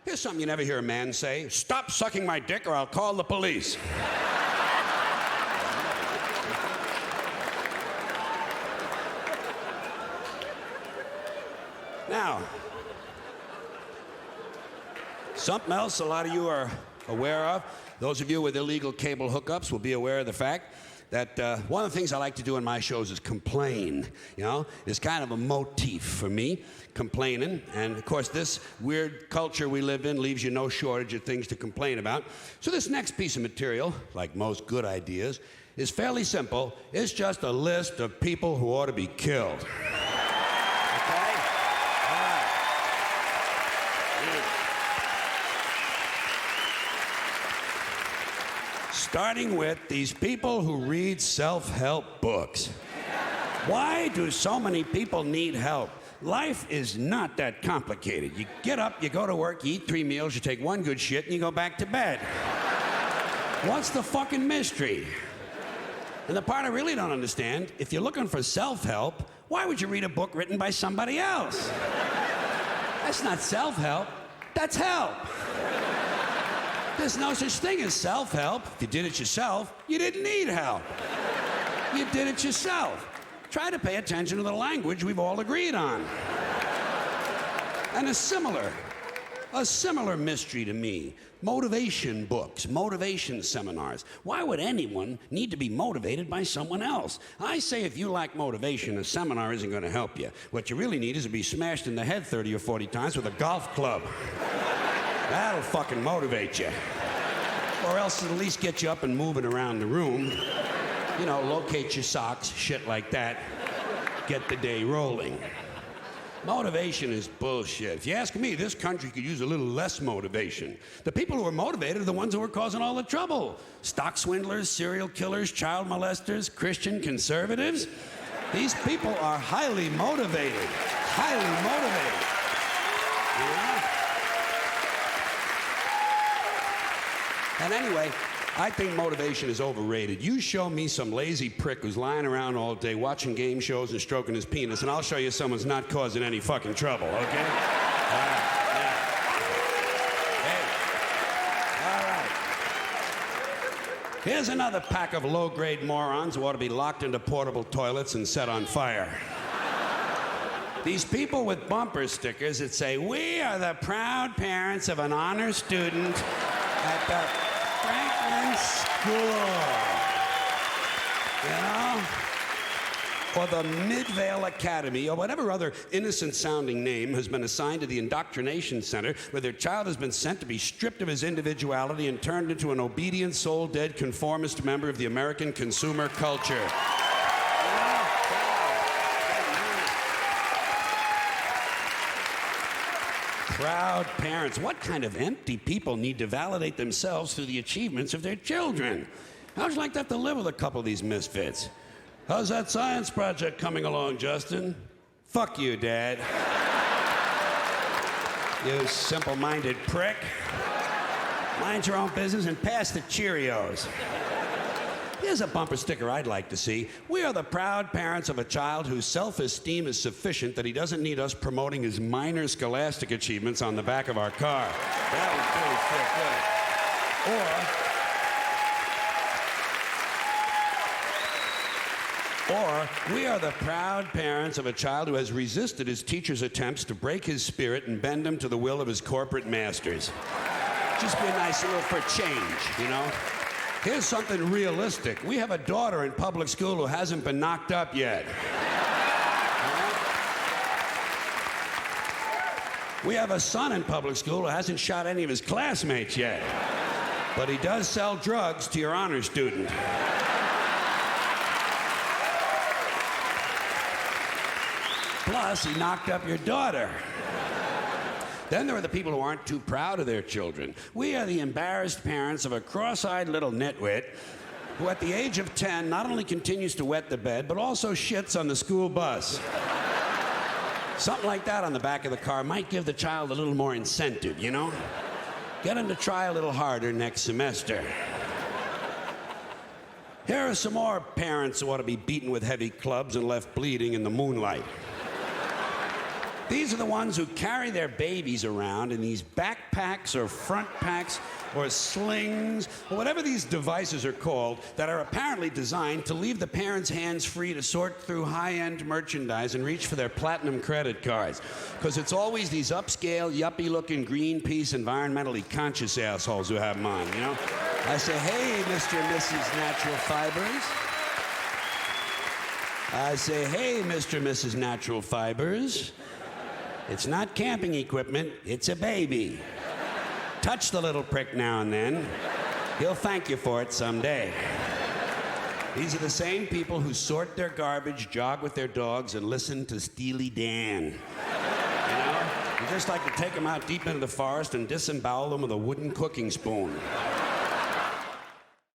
Here's something you never hear a man say. Stop sucking my dick or I'll call the police. Now, something else a lot of you are aware of, those of you with illegal cable hookups will be aware of the fact that one of the things I like to do in my shows is complain. You know, it's kind of a motif for me, complaining. And of course, this weird culture we live in leaves you no shortage of things to complain about. So this next piece of material, like most good ideas, is fairly simple. It's just a list of people who ought to be killed. Okay? All right. Starting with these people who read self-help books. Why do so many people need help? Life is not that complicated. You get up, you go to work, you eat 3 meals, you take 1 good shit, and you go back to bed. What's the fucking mystery? And the part I really don't understand, if you're looking for self-help, why would you read a book written by somebody else? That's not self-help, that's help. There's no such thing as self-help. If you did it yourself, you didn't need help. You did it yourself. Try to pay attention to the language we've all agreed on. And a similar mystery to me, motivation books, motivation seminars. Why would anyone need to be motivated by someone else? I say if you lack motivation, a seminar isn't going to help you. What you really need is to be smashed in the head 30 or 40 times with a golf club. That'll fucking motivate you. Or else it'll at least get you up and moving around the room. You know, locate your socks, shit like that. Get the day rolling. Motivation is bullshit. If you ask me, this country could use a little less motivation. The people who are motivated are the ones who are causing all the trouble. Stock swindlers, serial killers, child molesters, Christian conservatives. These people are highly motivated. Highly motivated. You know? And anyway, I think motivation is overrated. You show me some lazy prick who's lying around all day watching game shows and stroking his penis, and I'll show you someone's not causing any fucking trouble, okay? All right. Yeah. Hey. All right. Here's another pack of low-grade morons who ought to be locked into portable toilets and set on fire. These people with bumper stickers that say, "We are the proud parents of an honor student at the Franklin School," you know? Or the Midvale Academy, or whatever other innocent-sounding name has been assigned to the indoctrination center where their child has been sent to be stripped of his individuality and turned into an obedient, soul-dead, conformist member of the American consumer culture. Proud parents. What kind of empty people need to validate themselves through the achievements of their children? How'd you like to have to live with a couple of these misfits? How's that science project coming along, Justin? Fuck you, Dad. You simple-minded prick. Mind your own business and pass the Cheerios. Here's a bumper sticker I'd like to see. We are the proud parents of a child whose self-esteem is sufficient that he doesn't need us promoting his minor scholastic achievements on the back of our car. That would really feel good. Or we are the proud parents of a child who has resisted his teacher's attempts to break his spirit and bend him to the will of his corporate masters. Just be nice a little for change, you know? Here's something realistic. We have a daughter in public school who hasn't been knocked up yet. We have a son in public school who hasn't shot any of his classmates yet. But he does sell drugs to your honor student. Plus, he knocked up your daughter. Then there are the people who aren't too proud of their children. We are the embarrassed parents of a cross-eyed little nitwit who at the age of 10 not only continues to wet the bed, but also shits on the school bus. Something like that on the back of the car might give the child a little more incentive, you know? Get him to try a little harder next semester. Here are some more parents who ought to be beaten with heavy clubs and left bleeding in the moonlight. These are the ones who carry their babies around in these backpacks or front packs or slings or whatever these devices are called that are apparently designed to leave the parents' hands free to sort through high-end merchandise and reach for their platinum credit cards. Because it's always these upscale, yuppie-looking Greenpeace, environmentally conscious assholes who have mine, you know? I say, hey, Mr. and Mrs. Natural Fibers. I say, hey, Mr. and Mrs. Natural Fibers. It's not camping equipment, it's a baby. Touch the little prick now and then. He'll thank you for it someday. These are the same people who sort their garbage, jog with their dogs, and listen to Steely Dan. You know? You just like to take them out deep into the forest and disembowel them with a wooden cooking spoon.